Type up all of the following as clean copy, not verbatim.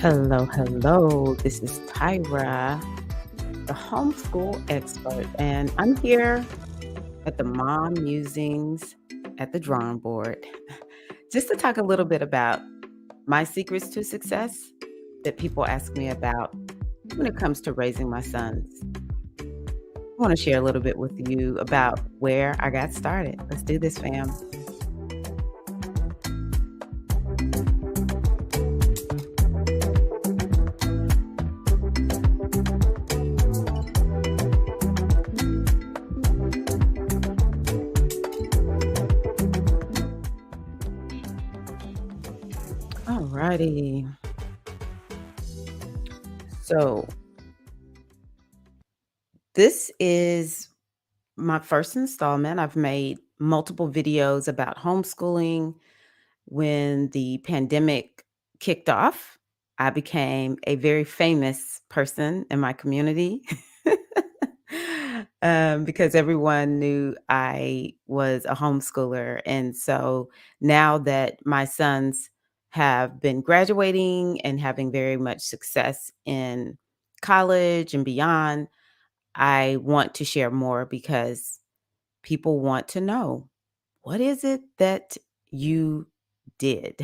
Hello, hello. This is Tyra, the homeschool expert, and I'm here at the Mom Musings at the Drawing Board just to talk a little bit about my secrets to success that people ask me about when it comes to raising my sons. I want to share a little bit with you about where I got started. Let's do this, fam. All righty. So, this is my first installment. I've made multiple videos about homeschooling. When the pandemic kicked off, I became a very famous person in my community because everyone knew I was a homeschooler. And so now that my sons have been graduating and having very much success in college and beyond, I want to share more because people want to know, what is it that you did?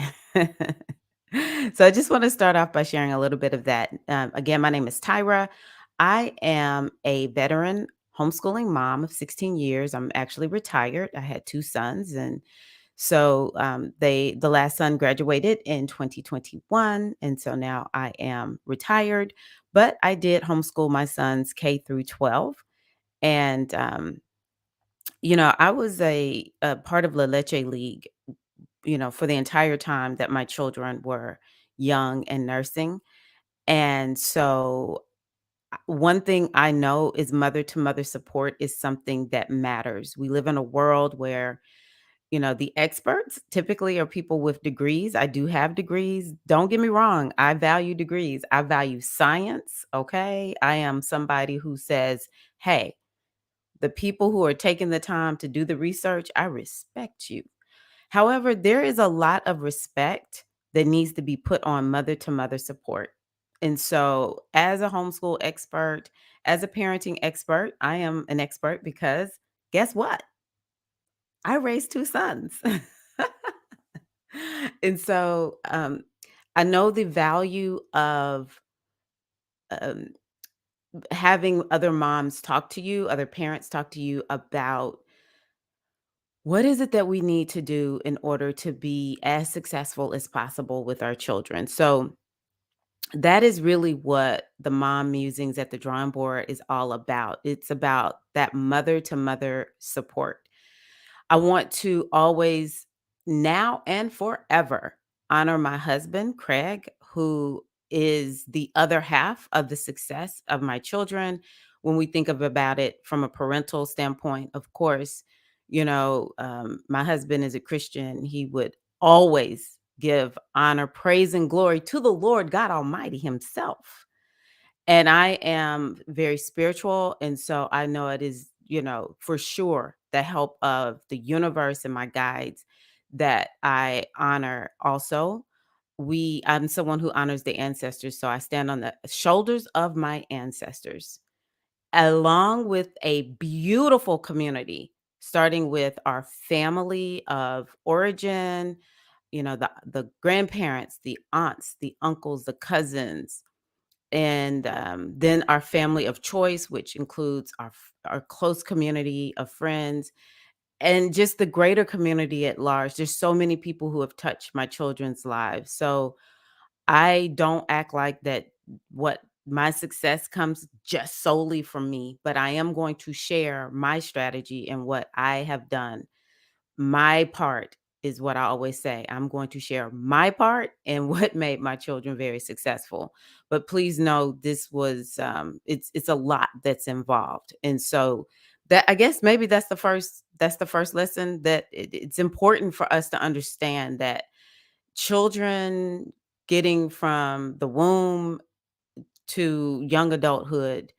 So I just want to start off by sharing a little bit of that. Again, my name is Tyra. I am a veteran homeschooling mom of 16 years. I'm actually retired. I had two sons, and so the last son graduated in 2021, and so now I am retired. But I did homeschool my sons K through 12, and I was a part of La Leche League, for the entire time that my children were young and nursing. And so, one thing I know is mother to mother support is something that matters. We live in a world where, the experts typically are people with degrees. I do have degrees. Don't get me wrong. I value degrees. I value science. Okay. I am somebody who says, hey, the people who are taking the time to do the research, I respect you. However, there is a lot of respect that needs to be put on mother to mother support. And so, as a homeschool expert, as a parenting expert, I am an expert because guess what? I raised two sons. And so, I know the value of um, having other moms talk to you, other parents talk to you about what is it that we need to do in order to be as successful as possible with our children? So that is really what the Mom Musings at the Drawing Board is all about. It's about that mother to mother support. I want to always, now and forever, honor my husband, Craig, who is the other half of the success of my children. When we think of about it from a parental standpoint, of course, my husband is a Christian. He would always give honor, praise, and glory to the Lord God Almighty Himself. And I am very spiritual, and so I know it is, for sure the help of the universe and my guides that I honor also. I'm someone who honors the ancestors, so I stand on the shoulders of my ancestors, along with a beautiful community, starting with our family of origin, the grandparents, the aunts, the uncles, the cousins, and then our family of choice, which includes our close community of friends and just the greater community at large. There's so many people who have touched my children's lives. So I don't act like that what my success comes just solely from me, but I am going to share my strategy and what I have done. My part is what I always say. I'm going to share my part and what made my children very successful. But please know this was it's a lot that's involved. And so that, I guess, maybe that's the first lesson, that it's important for us to understand that children getting from the womb to young adulthood,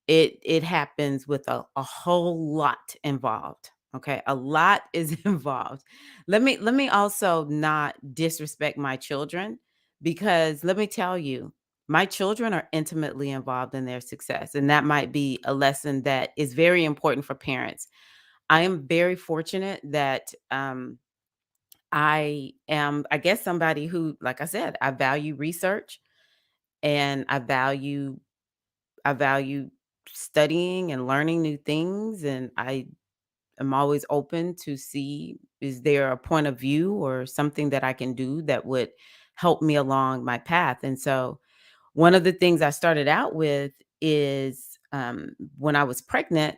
it happens with a whole lot involved. Okay, a lot is involved. Let me also not disrespect my children. because let me tell you, my children are intimately involved in their success, and that might be a lesson that is very important for parents. I am very fortunate that I am, I guess, somebody who, like I said, I value research and I value studying and learning new things, and I'm always open to see, is there a point of view or something that I can do that would help me along my path? And so one of the things I started out with is when I was pregnant,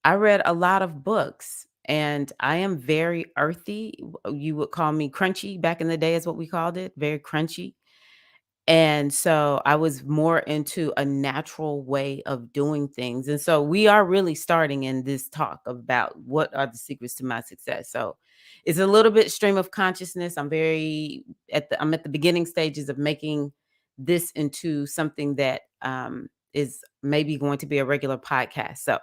I read a lot of books, and I am very earthy. You would call me crunchy back in the day, is what we called it, very crunchy. And so I was more into a natural way of doing things. And so we are really starting in this talk about what are the secrets to my success. So it's a little bit stream of consciousness. I'm at the beginning stages of making this into something that is maybe going to be a regular podcast. So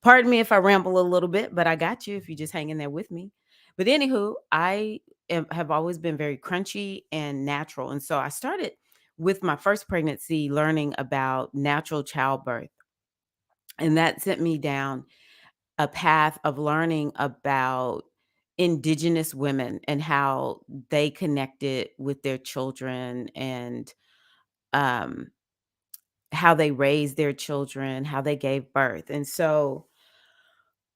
pardon me if I ramble a little bit, but I got you if you just hang in there with me. But anywho, have always been very crunchy and natural. And so I started with my first pregnancy learning about natural childbirth. And that sent me down a path of learning about indigenous women and how they connected with their children, and um, how they raised their children, how they gave birth. And so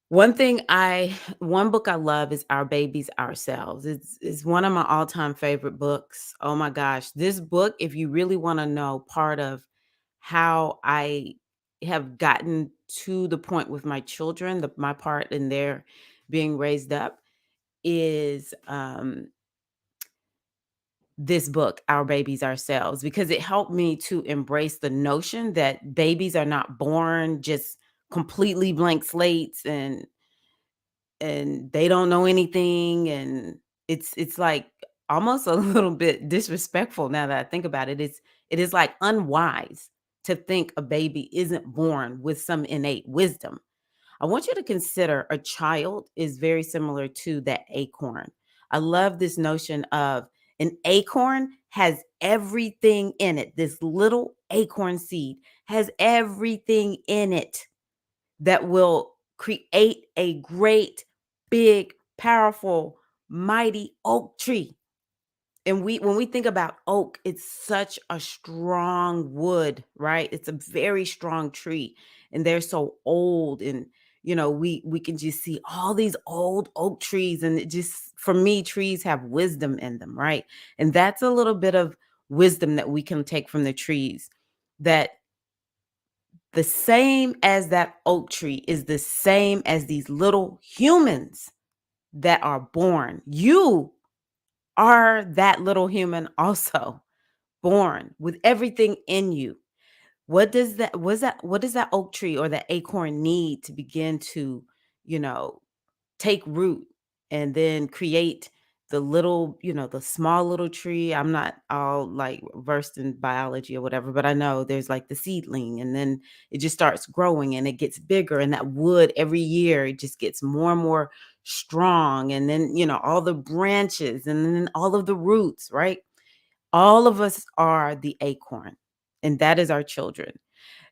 one book I love is Our Babies Ourselves. It's one of my all-time favorite books. Oh my gosh. This book, if you really want to know part of how I have gotten to the point with my children, my part in their being raised up is this book, Our Babies Ourselves, because it helped me to embrace the notion that babies are not born just completely blank slates, and they don't know anything, and it's like almost a little bit disrespectful now that I think about it. It is like unwise to think a baby isn't born with some innate wisdom. I want you to consider a child is very similar to that acorn. I love this notion of an acorn has everything in it. This little acorn seed has everything in it that will create a great, big, powerful, mighty oak tree. And when we think about oak, it's such a strong wood, right? It's a very strong tree, and they're so old. And we can just see all these old oak trees, and it just, for me, trees have wisdom in them, right? And that's a little bit of wisdom that we can take from the trees, that the same as that oak tree is the same as these little humans that are born. You are that little human also, born with everything in you. What does that oak tree or that acorn need to begin to, you know, take root and then create the small little tree? I'm not all like versed in biology or whatever, but I know there's like the seedling, and then it just starts growing and it gets bigger, and that wood every year it just gets more and more strong, and then all the branches, and then all of the roots, right? All of us are the acorn, and that is our children.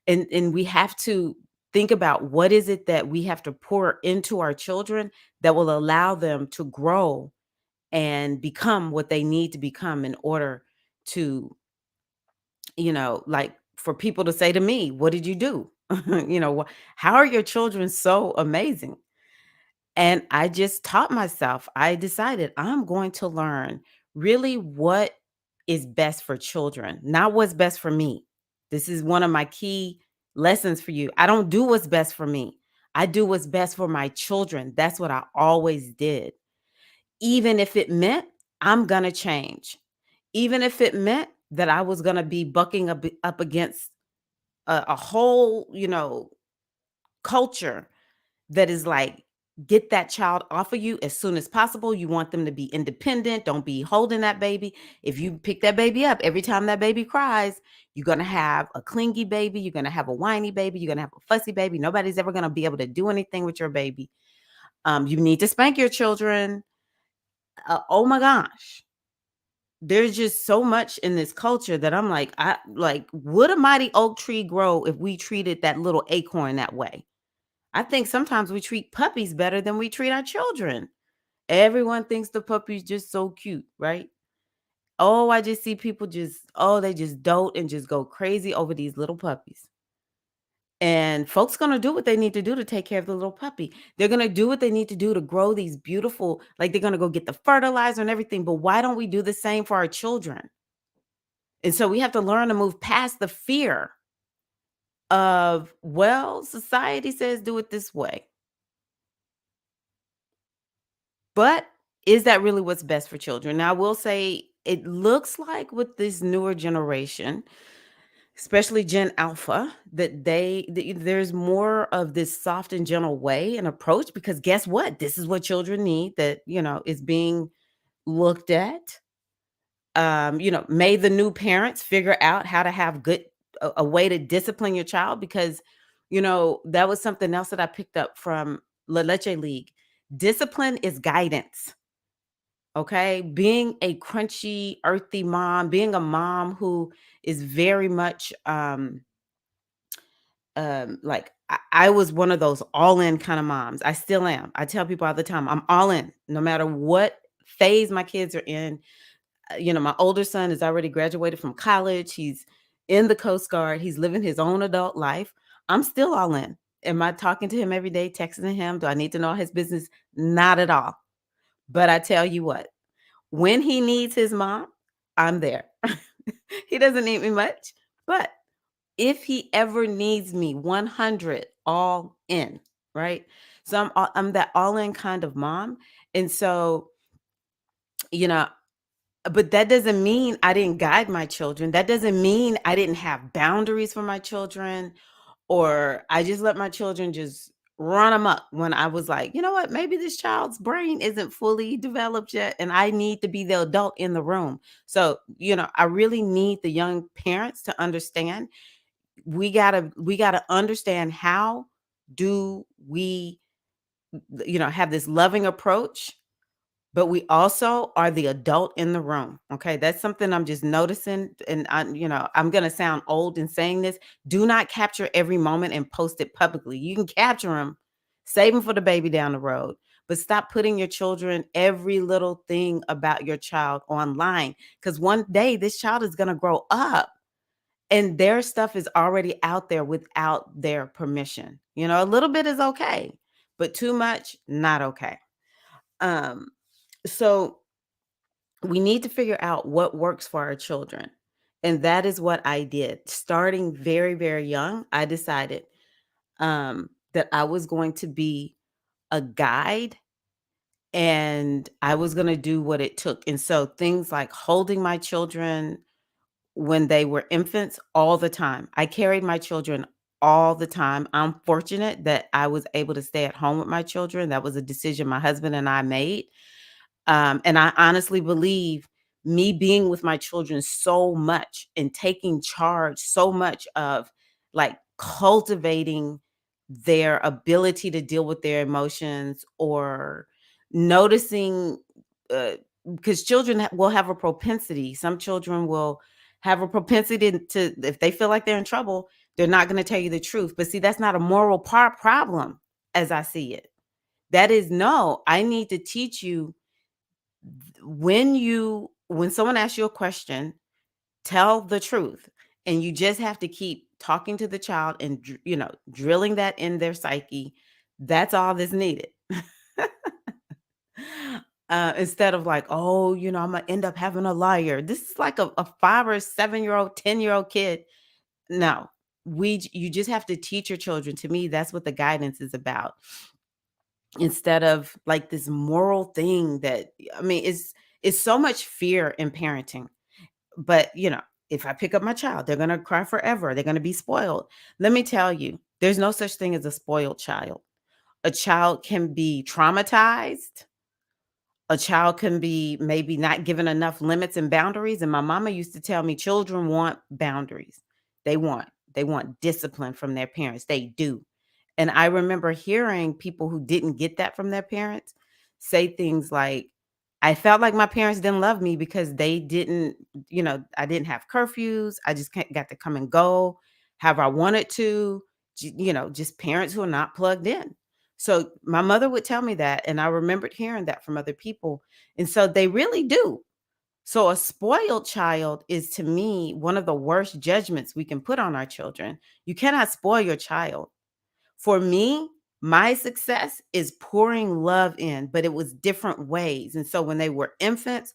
And we have to think about what is it that we have to pour into our children that will allow them to grow and become what they need to become in order to, like, for people to say to me, "What did you do?" How are your children so amazing? And I just taught myself, I decided I'm going to learn really what is best for children, not what's best for me. This is one of my key lessons for you. I don't do what's best for me. I do what's best for my children. That's what I always did. Even if it meant I'm going to change. Even if it meant that I was going to be bucking up against a whole, culture that is like, get that child off of you as soon as possible. You want them to be independent. Don't be holding that baby. If you pick that baby up, every time that baby cries, you're going to have a clingy baby. You're going to have a whiny baby. You're going to have a fussy baby. Nobody's ever going to be able to do anything with your baby. You need to spank your children. Oh my gosh. There's just so much in this culture that I'm like, I like, would a mighty oak tree grow if we treated that little acorn that way? I think sometimes we treat puppies better than we treat our children. Everyone thinks the puppy's just so cute, right? Oh, I just see people just, oh, they just dote and just go crazy over these little puppies. And folks gonna do what they need to do to take care of the little puppy. They're gonna do what they need to do to grow these beautiful, like they're gonna go get the fertilizer and everything. But why don't we do the same for our children? And so we have to learn to move past the fear of, well, society says do it this way. But is that really what's best for children? Now, I will say it looks like with this newer generation, especially Gen Alpha, that there's more of this soft and gentle way and approach because guess what? This is what children need that, is being looked at. May the new parents figure out how to have a way to discipline your child because, that was something else that I picked up from La Leche League. Discipline is guidance. Okay. Being a crunchy, earthy mom, being a mom who is very much like I was one of those all in kind of moms. I still am. I tell people all the time, I'm all in, no matter what phase my kids are in. My older son is already graduated from college. He's in the Coast Guard. He's living his own adult life. I'm still all in. Am I talking to him every day, texting him? Do I need to know his business? Not at all. But I tell you what, when he needs his mom, I'm there. He doesn't need me much, but if he ever needs me, 100 all in, right? So I'm that all in kind of mom. And so, you know, but that doesn't mean I didn't guide my children. That doesn't mean I didn't have boundaries for my children or I just let my children just run amok when I was like, you know what, maybe this child's brain isn't fully developed yet and I need to be the adult in the room. So, I really need the young parents to understand we gotta understand how do we, have this loving approach, but we also are the adult in the room. Okay. That's something I'm just noticing. And I'm gonna sound old in saying this. Do not capture every moment and post it publicly. You can capture them, save them for the baby down the road. But stop putting your children every little thing about your child online. Because one day this child is gonna grow up and their stuff is already out there without their permission. A little bit is okay, but too much, not okay. Um, so we need to figure out what works for our children. And that is what I did. Starting very, very young, I decided that I was going to be a guide and I was going to do what it took. And so things like holding my children when they were infants all the time. I carried my children all the time. I'm fortunate that I was able to stay at home with my children. That was a decision my husband and I made. And I honestly believe me being with my children so much and taking charge so much of like cultivating their ability to deal with their emotions or noticing, uh, because children will have a propensity. Some children will have a propensity to, if they feel like they're in trouble, they're not going to tell you the truth. But see, that's not a moral problem as I see it. That is, no, I need to teach you when someone asks you a question, tell the truth. And you just have to keep talking to the child and drilling that in their psyche. That's all that's needed. Instead of like, oh, I'm gonna end up having a liar. This is like a 5 or 7 year old, 10-year-old kid. No, you just have to teach your children. To me, that's what the guidance is about. Instead of like this moral thing that, I mean, it's so much fear in parenting. But, if I pick up my child, they're going to cry forever. They're going to be spoiled. Let me tell you, there's no such thing as a spoiled child. A child can be traumatized. A child can be maybe not given enough limits and boundaries. And my mama used to tell me children want boundaries. They want discipline from their parents. They do. And I remember hearing people who didn't get that from their parents say things like, I felt like my parents didn't love me because they didn't, I didn't have curfews. I just got to come and go however I wanted to, just parents who are not plugged in. So my mother would tell me that, and I remembered hearing that from other people. And so they really do. So a spoiled child is, to me, one of the worst judgments we can put on our children. You cannot spoil your child. For me, my success is pouring love in, but it was different ways. And so when they were infants,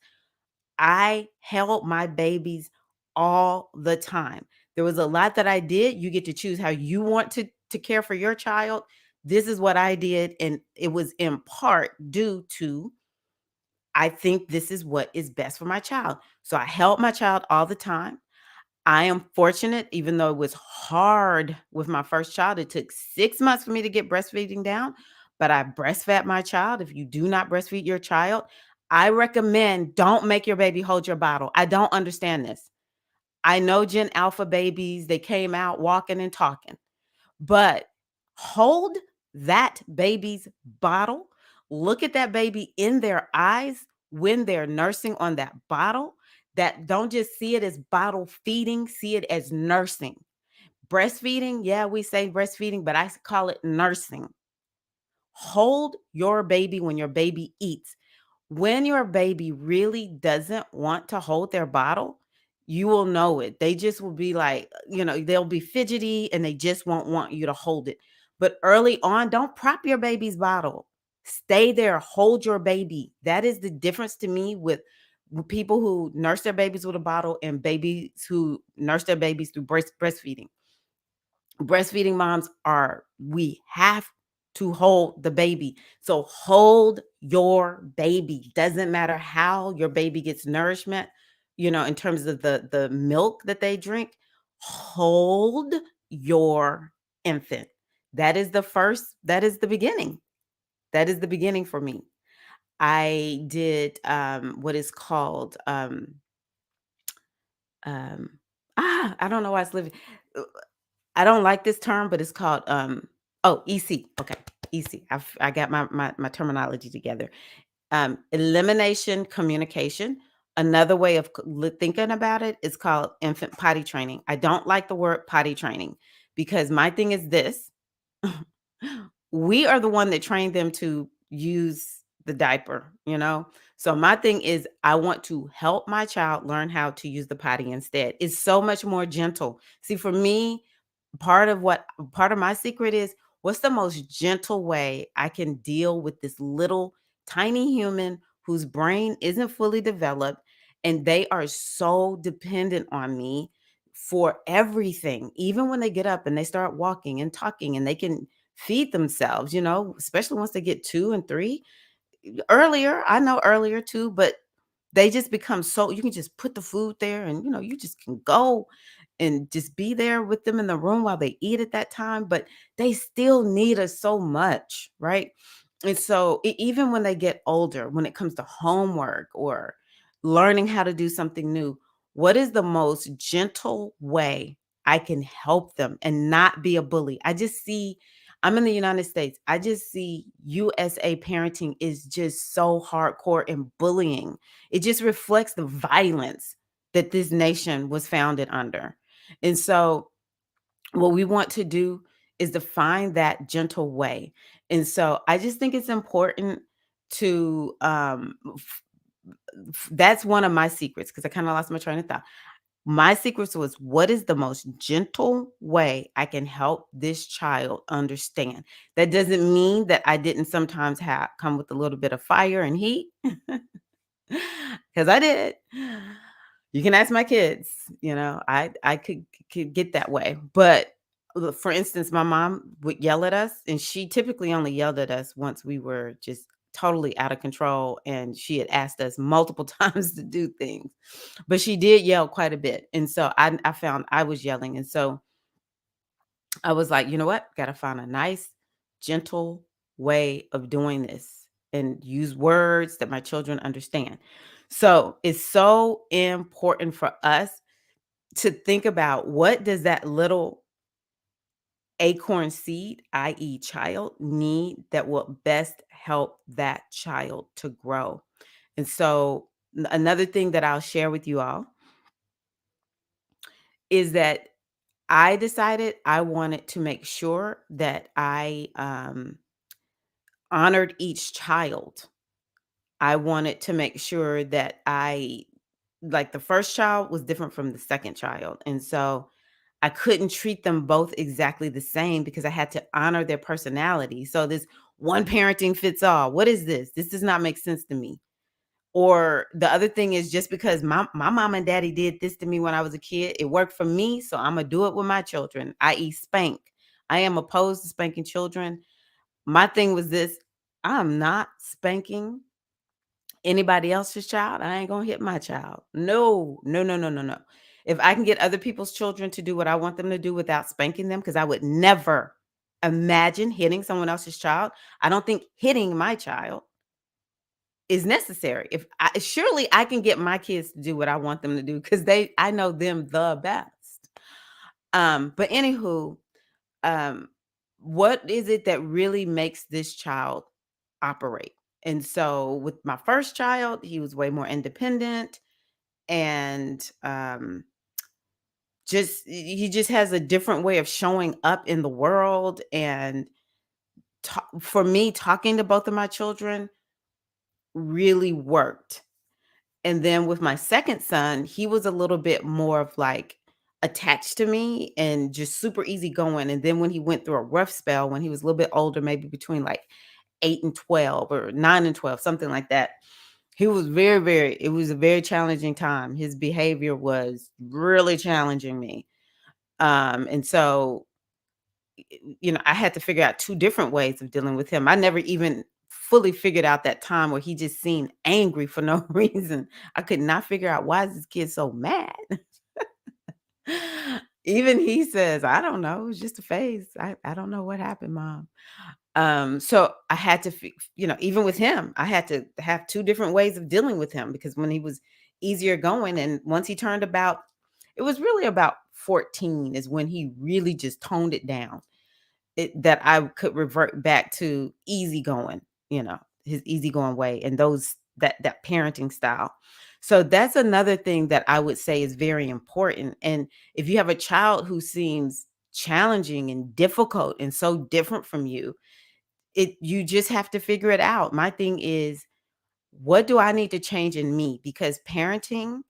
I held my babies all the time. There was a lot that I did. You get to choose how you want to care for your child. This is what I did, and it was in part due to I think this is what is best for my child. So I held my child all the time. I am fortunate, even though it was hard with my first child, it took 6 months for me to get breastfeeding down, but I breastfed my child. If you do not breastfeed your child, I recommend don't make your baby hold your bottle. I don't understand this. I know Gen Alpha babies, they came out walking and talking. But hold that baby's bottle. Look at that baby in their eyes when they're nursing on that bottle. That don't just see it as bottle feeding, see it as nursing. Breastfeeding, yeah, we say breastfeeding, but I call it nursing. Hold your baby when your baby eats. When your baby really doesn't want to hold their bottle, you will know it. They just will be like, they'll be fidgety and they just won't want you to hold it. But early on, don't prop your baby's bottle. Stay there, hold your baby. That is the difference to me with people who nurse their babies with a bottle and babies who nurse their babies through breastfeeding. Breastfeeding moms we have to hold the baby. So hold your baby. Doesn't matter how your baby gets nourishment, in terms of the milk that they drink. Hold your infant. That is the beginning. That is the beginning for me. I did what is called um I don't know why it's living. I don't like this term, but it's called EC. Okay, EC. I got my terminology together. Elimination communication. Another way of thinking about it is called infant potty training. I don't like the word potty training because my thing is this: we are the one that trained them to use the diaper. So my thing is I want to help my child learn how to use the potty instead. It's so much more gentle. See, for me, part of my secret is what's the most gentle way I can deal with this little tiny human whose brain isn't fully developed and they are so dependent on me for everything. Even when they get up and they start walking and talking and they can feed themselves, especially once they get 2 and 3. Earlier, I know earlier too, but they just become so you can just put the food there and you just can go and just be there with them in the room while they eat at that time, but they still need us so much, right? And so even when they get older, when it comes to homework or learning how to do something new, what is the most gentle way I can help them and not be a bully? I'm in the United States. I just see USA parenting is just so hardcore and bullying. It just reflects the violence that this nation was founded under. And so what we want to do is to find that gentle way. And so I just think it's important to that's one of my secrets because I kind of lost my train of thought. My secrets was what is the most gentle way I can help this child understand. That doesn't mean that I didn't sometimes have come with a little bit of fire and heat. Because I did. You can ask my kids, I could get that way. But for instance, my mom would yell at us, and she typically only yelled at us once we were just totally out of control, and she had asked us multiple times to do things. But she did yell quite a bit. And so I found I was yelling. And so I was like, you know what? Got to find a nice, gentle way of doing this and use words that my children understand. So it's so important for us to think about what does that little acorn seed, i.e. child, need that will best help that child to grow. And so another thing that I'll share with you all is that I decided I wanted to make sure that I honored each child. I wanted to make sure that like the first child was different from the second child. And so I couldn't treat them both exactly the same because I had to honor their personality. So this one parenting fits all. What is this? This does not make sense to me. Or the other thing is just because my mom and daddy did this to me when I was a kid, it worked for me, so I'm gonna do it with my children, i.e. spank. I am opposed to spanking children. My thing was this: I'm not spanking anybody else's child. I ain't gonna hit my child. No, no, no, no, no, no. If I can get other people's children to do what I want them to do without spanking them, because I would never imagine hitting someone else's child. I don't think hitting my child is necessary. If I surely I can get my kids to do what I want them to do because I know them the best. But anywho, um, what is it that really makes this child operate? And so with my first child, he was way more independent and he just has a different way of showing up in the world. And for me, talking to both of my children really worked. And then with my second son, he was a little bit more of like attached to me and just super easygoing. And then when he went through a rough spell, when he was a little bit older, maybe between like 8 and 12 or 9 and 12, something like that, he was it was a very challenging time. His behavior was really challenging me. And so I had to figure out 2 different ways of dealing with him. I never even fully figured out that time where he just seemed angry for no reason. I could not figure out why is this kid so mad? Even he says, "I don't know, it's just a phase. I don't know what happened, mom." So I had to even with him, I had to have 2 different ways of dealing with him because when he was easier going and once he turned about it was really about 14 is when he really just toned it down that I could revert back to easygoing, his easygoing way and that parenting style. So that's another thing that I would say is very important. And if you have a child who seems challenging and difficult and so different from you, you just have to figure it out. My thing is, what do I need to change in me? Because parenting,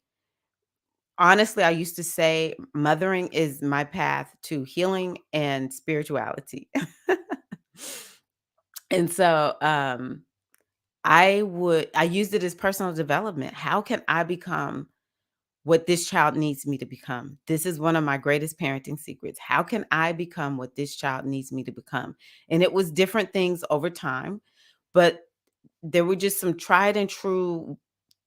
honestly, I used to say mothering is my path to healing and spirituality. And so, I used it as personal development. How can I become what this child needs me to become? This is one of my greatest parenting secrets. How can I become what this child needs me to become? And it was different things over time, but there were just some tried and true,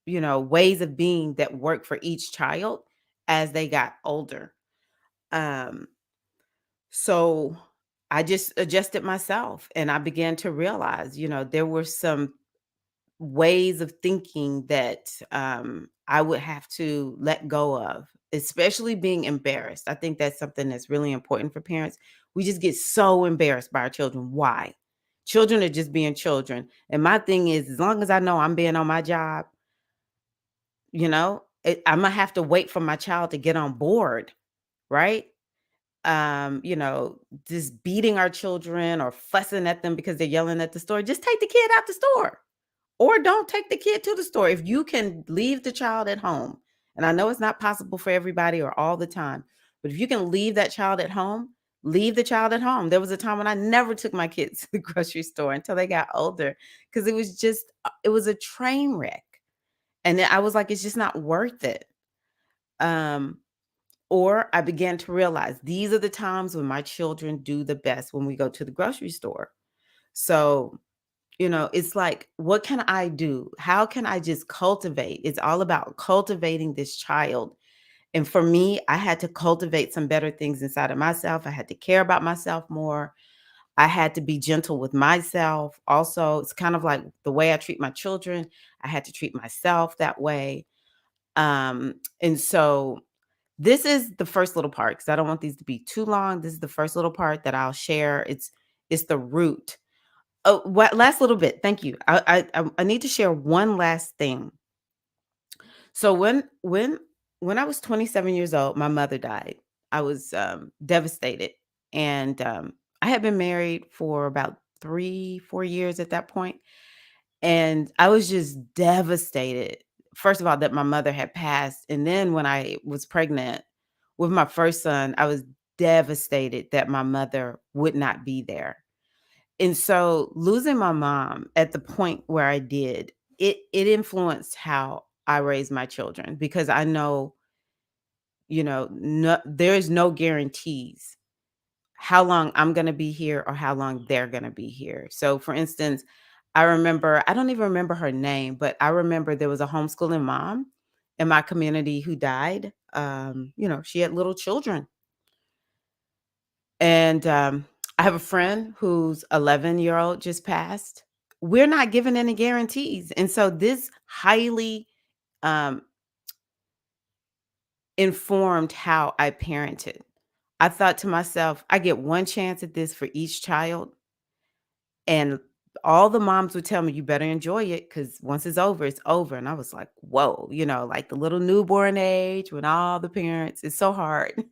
ways of being that worked for each child as they got older. Um, so I just adjusted myself and I began to realize, there were some ways of thinking that I would have to let go of, especially being embarrassed. I think that's something that's really important for parents. We just get so embarrassed by our children. Why? Children are just being children. And my thing is, as long as I know I'm being on my job, I'm going to have to wait for my child to get on board, right? um, you know, just beating our children or fussing at them because they're yelling at the store, just take the kid out the store or don't take the kid to the store. If you can leave the child at home, and I know it's not possible for everybody or all the time, but if you can leave that child at home, leave the child at home. There was a time when I never took my kids to the grocery store until they got older because it was a train wreck. And then I was like, it's just not worth it. Um, or I began to realize these are the times when my children do the best when we go to the grocery store. So, it's like, what can I do? How can I just cultivate? It's all about cultivating this child. And for me, I had to cultivate some better things inside of myself. I had to care about myself more. I had to be gentle with myself. Also, it's kind of like the way I treat my children. I had to treat myself that way. And so this is the first little part because I don't want these to be too long. This is the first little part that I'll share. It's the root. Oh, what last little bit. Thank you. I need to share one last thing. So when I was 27 years old, my mother died. I was devastated, and I had been married for about 3, 4 years at that point, and I was just devastated. First of all, that my mother had passed, and then when I was pregnant with my first son, I was devastated that my mother would not be there. And so losing my mom at the point where I did, it influenced how I raise my children because I know, no, there's no guarantees how long I'm going to be here or how long they're going to be here. So for instance, I don't even remember her name, but I remember there was a homeschooling mom in my community who died. She had little children. And I have a friend whose 11-year-old just passed. We're not given any guarantees. And so this highly um, informed how I parented. I thought to myself, I get one chance at this for each child. And all the moms would tell me, "You better enjoy it because once it's over, it's over." And I was like, "Whoa," like the little newborn age when all the parents it's so hard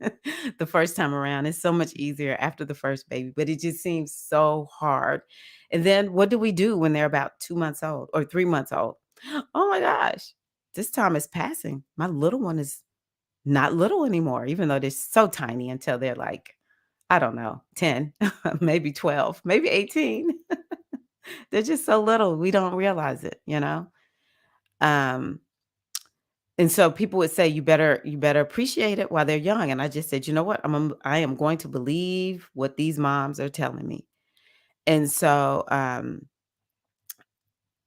the first time around. It's so much easier after the first baby, but it just seems so hard. And then what do we do when they're about 2 months old or 3 months old? Oh my gosh, this time is passing. My little one is not little anymore, even though they're so tiny until they're like, I don't know, 10, maybe 12, maybe 18. They're just so little, we don't realize it? Um, and so people would say, "You better appreciate it while they're young," and I just said, "You know what? I am going to believe what these moms are telling me." And so,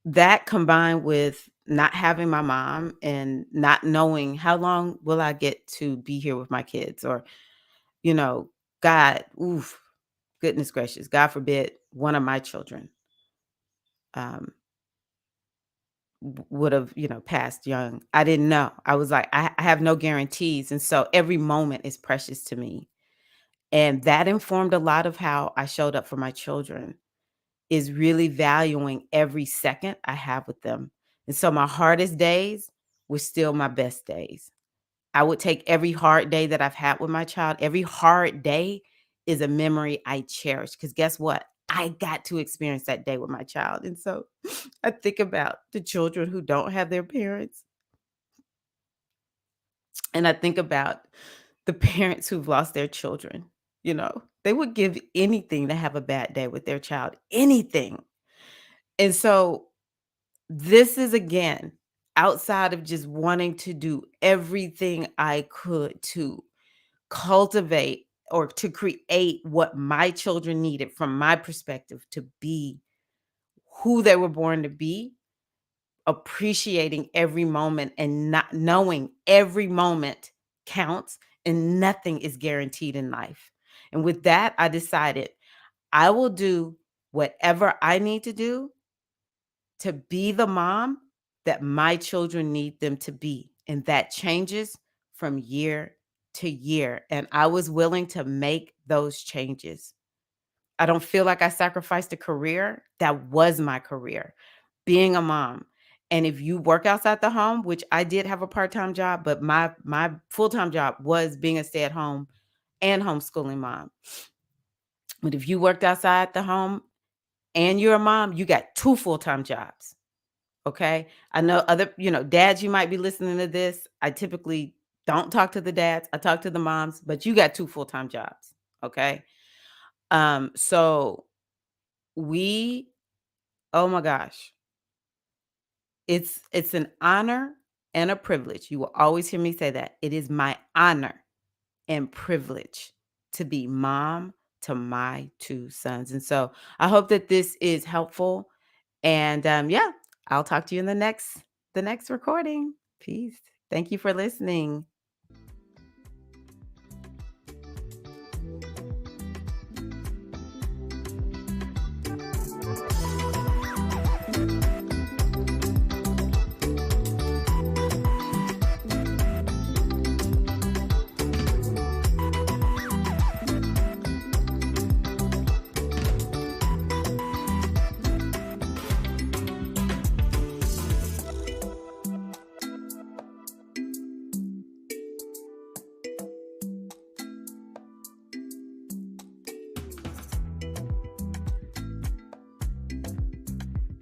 that combined with not having my mom and not knowing how long will I get to be here with my kids or, you know, God, oof, goodness gracious, God forbid one of my children, um would have, passed young. I didn't know. I was like, I have no guarantees. And so every moment is precious to me. And that informed a lot of how I showed up for my children is really valuing every second I have with them. And so my hardest days were still my best days. I would take every hard day that I've had with my child. Every hard day is a memory I cherish. Because guess what? I got to experience that day with my child. And so I think about the children who don't have their parents. And I think about the parents who've lost their children. They would give anything to have a bad day with their child, anything. And so this is again outside of just wanting to do everything I could to cultivate or to create what my children needed from my perspective to be who they were born to be, appreciating every moment and not knowing every moment counts and nothing is guaranteed in life. And with that, I decided I will do whatever I need to do to be the mom that my children need them to be. And that changes from year to year. And I was willing to make those changes. I don't feel like I sacrificed a career. That was my career, being a mom. And if you work outside the home, which I did have a part-time job, but my full-time job was being a stay-at-home and homeschooling mom. But if you worked outside the home and you're a mom, you got two full-time jobs. Okay. I know other, dads, you might be listening to this. I typically don't talk to the dads. I talk to the moms, but you got two full-time jobs. Okay. So we oh my gosh, it's an honor and a privilege. You will always hear me say that. It is my honor and privilege to be mom to my two sons. And so I hope that this is helpful. And yeah, I'll talk to you in the next recording. Peace. Thank you for listening.